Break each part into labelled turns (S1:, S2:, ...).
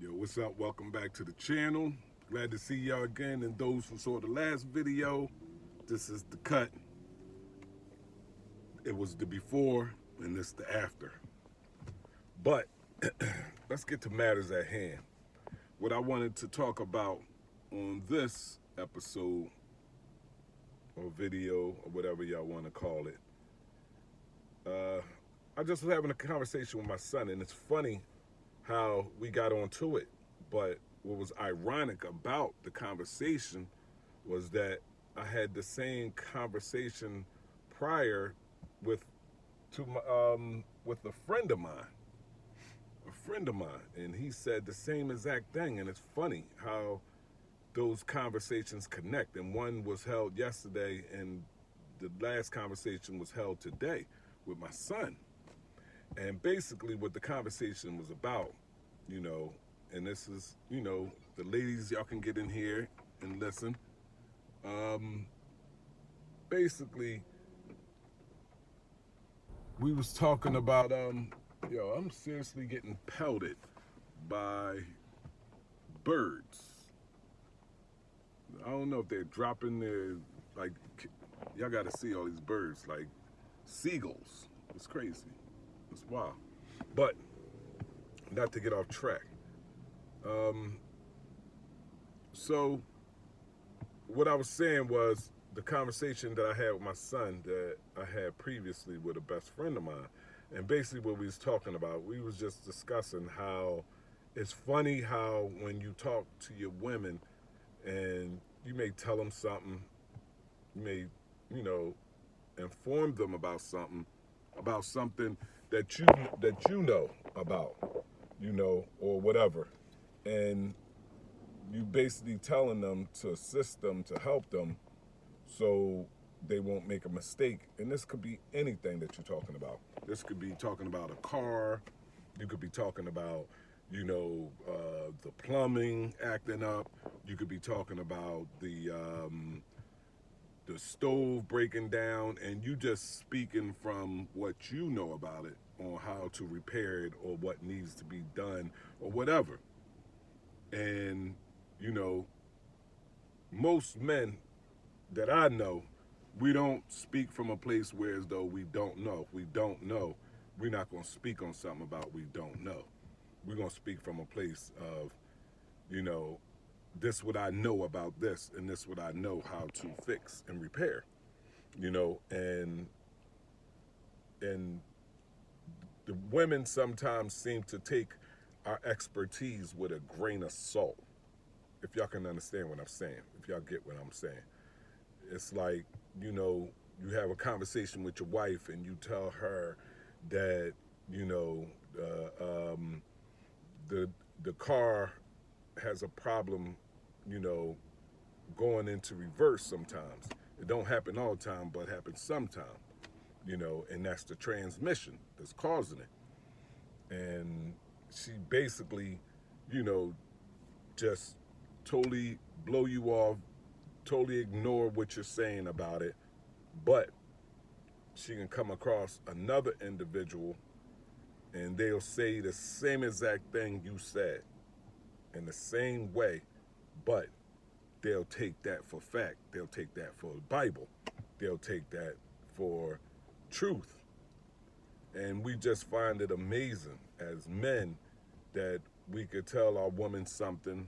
S1: Yo, what's up? Welcome back to the channel. Glad to see y'all again. And those who saw the last video, this is the cut. It was the before and this the after. But let's get to matters at hand. What I wanted to talk about on this episode or video or whatever y'all want to call it. I just was having a conversation with my son, and it's funny how we got onto it. But what was ironic about the conversation was that I had the same conversation prior with with a friend of mine, and he said the same exact thing. And it's funny how those conversations connect. And one was held yesterday, and the last conversation was held today with my son. And basically, what the conversation was about, and this is, the ladies, y'all can get in here and listen. Basically, we was talking about, I'm seriously getting pelted by birds. I don't know if they're dropping their, y'all got to see all these birds, like seagulls. It's crazy. It's wild. But, not to get off track. So what I was saying was the conversation that I had with my son that I had previously with a best friend of mine. And basically what we was talking about, we was just discussing how it's funny how when you talk to your women and you may tell them something, you may, inform them about something that you know about, or whatever. And you basically telling them to assist them, to help them, so they won't make a mistake. And this could be anything that you're talking about. This could be talking about a car. You could be talking about, the plumbing acting up. You could be talking about the stove breaking down, and you just speaking from what you know about it on how to repair it or what needs to be done or whatever. And, most men that I know, we don't speak from a place where as though we don't know. If we don't know, we're not going to speak on something about we don't know. We're going to speak from a place of, this what I know about this, and this what I know how to fix and repair, and the women sometimes seem to take our expertise with a grain of salt. If y'all can understand what I'm saying, if y'all get what I'm saying. It's like, you have a conversation with your wife and you tell her that, the car has a problem, going into reverse sometimes. It don't happen all the time, but happens sometimes, and that's the transmission that's causing it. And she basically, just totally blow you off, totally ignore what you're saying about it, but she can come across another individual and they'll say the same exact thing you said in the same way, but they'll take that for fact. They'll take that for the Bible. They'll take that for truth. And we just find it amazing as men that we could tell our woman something,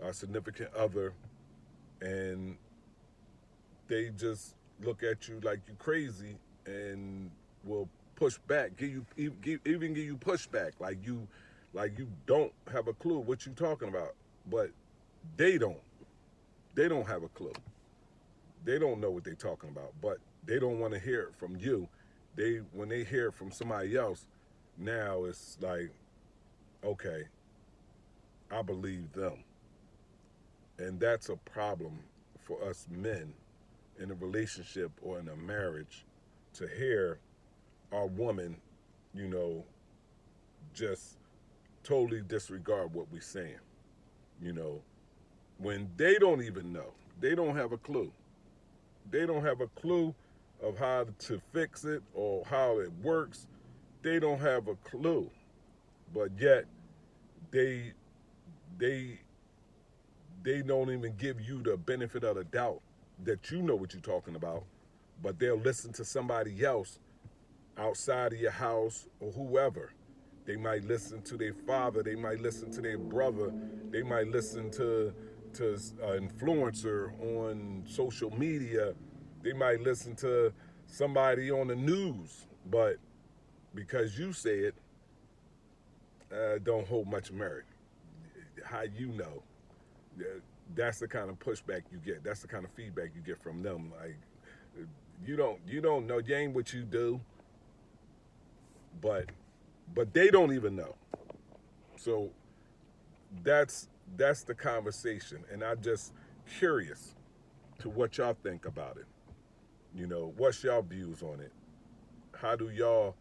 S1: our significant other, and they just look at you like you crazy and will push back, even give you pushback, like you don't have a clue what you talking about. But they don't have a clue. They don't know what they're talking about, but they don't want to hear it from you. When they hear it from somebody else, now it's like, okay, I believe them. And that's a problem for us men in a relationship or in a marriage, to hear our woman, just totally disregard what we're saying, when they don't even know. They don't have a clue. They don't have a clue of how to fix it or how it works. They don't have a clue. But yet, they they they don't even give you the benefit of the doubt that you know what you're talking about, but they'll listen to somebody else outside of your house or whoever. They might listen to their father, they might listen to their brother, they might listen to an influencer on social media, they might listen to somebody on the news, but because you say it, don't hold much merit. How you know? That's the kind of pushback you get. That's the kind of feedback you get from them. Like you don't know. You ain't what you do, but they don't even know. So that's the conversation, and I'm just curious to what y'all think about it. What's y'all views on it? How do y'all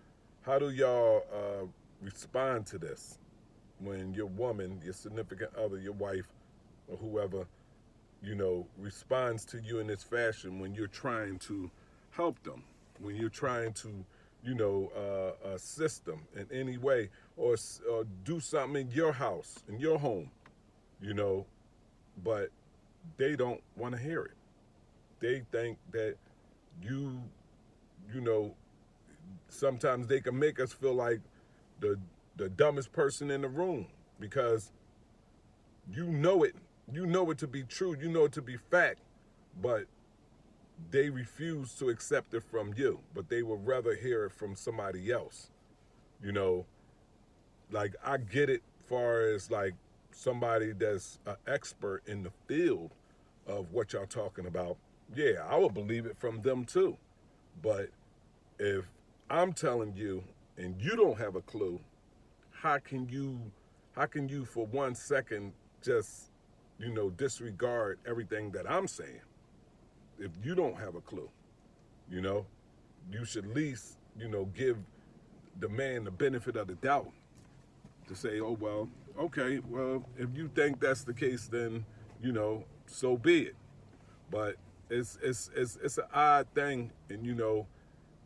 S1: respond to this when your woman, your significant other, your wife, or whoever, responds to you in this fashion when you're trying to help them, when you're trying to, assist them in any way, or do something in your house, in your home, you know, but they don't want to hear it. They think that you, you know, sometimes they can make us feel like the the dumbest person in the room because you know it to be true, you know it to be fact, but they refuse to accept it from you, but they would rather hear it from somebody else. You know, like I get it far as like somebody that's an expert in the field of what y'all talking about. Yeah, I would believe it from them too. But if I'm telling you and you don't have a clue, how can you for 1 second just, disregard everything that I'm saying? If you don't have a clue, you know, you should at least, give the man the benefit of the doubt to say, oh, well, okay, well, if you think that's the case, then, so be it. But it's an odd thing, and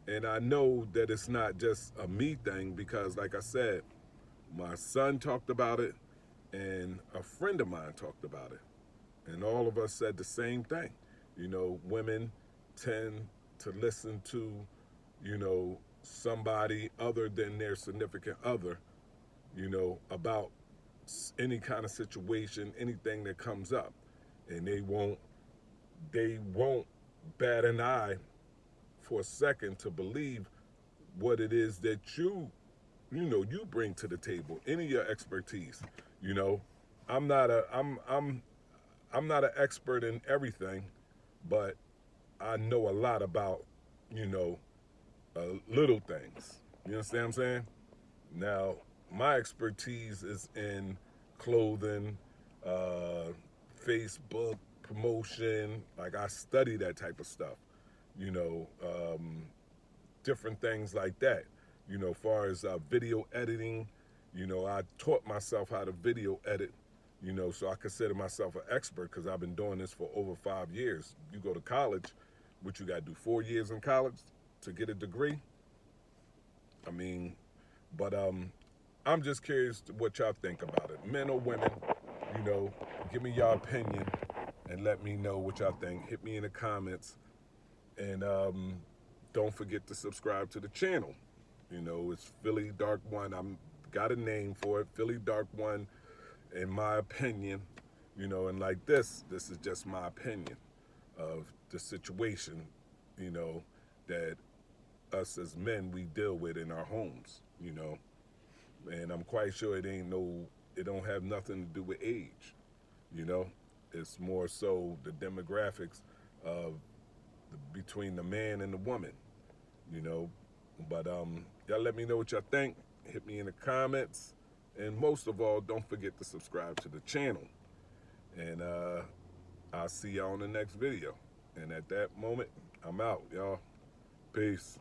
S1: and I know that it's not just a me thing because, like I said, my son talked about it, and a friend of mine talked about it, and all of us said the same thing. Women tend to listen to, somebody other than their significant other, about any kind of situation, anything that comes up, and they won't bat an eye for a second to believe what it is that you bring to the table, any of your expertise. You know, I'm not a I'm not an expert in everything, but I know a lot about you know little things. You understand what I'm saying? Now, my expertise is in clothing, uh, Facebook promotion. Like I study that type of stuff. You know, different things like that. Far as video editing, I taught myself how to video edit. So I consider myself an expert because I've been doing this for over 5 years. You go to college, what you got to do? 4 years in college to get a degree. I mean, but I'm just curious what y'all think about it, men or women. You know, give me your opinion and let me know what y'all think. Hit me in the comments, and don't forget to subscribe to the channel. It's Philly Dark One. I'm got a name for it, Philly Dark One. In my opinion, and like this is just my opinion of the situation, that us as men we deal with in our homes. And I'm quite sure it don't have nothing to do with age. You know, it's more so the demographics of between the man and the woman. You know, but y'all let me know what y'all think. Hit me in the comments, and most of all, don't forget to subscribe to the channel. And I'll see y'all on the next video. And at that moment, I'm out, y'all. Peace.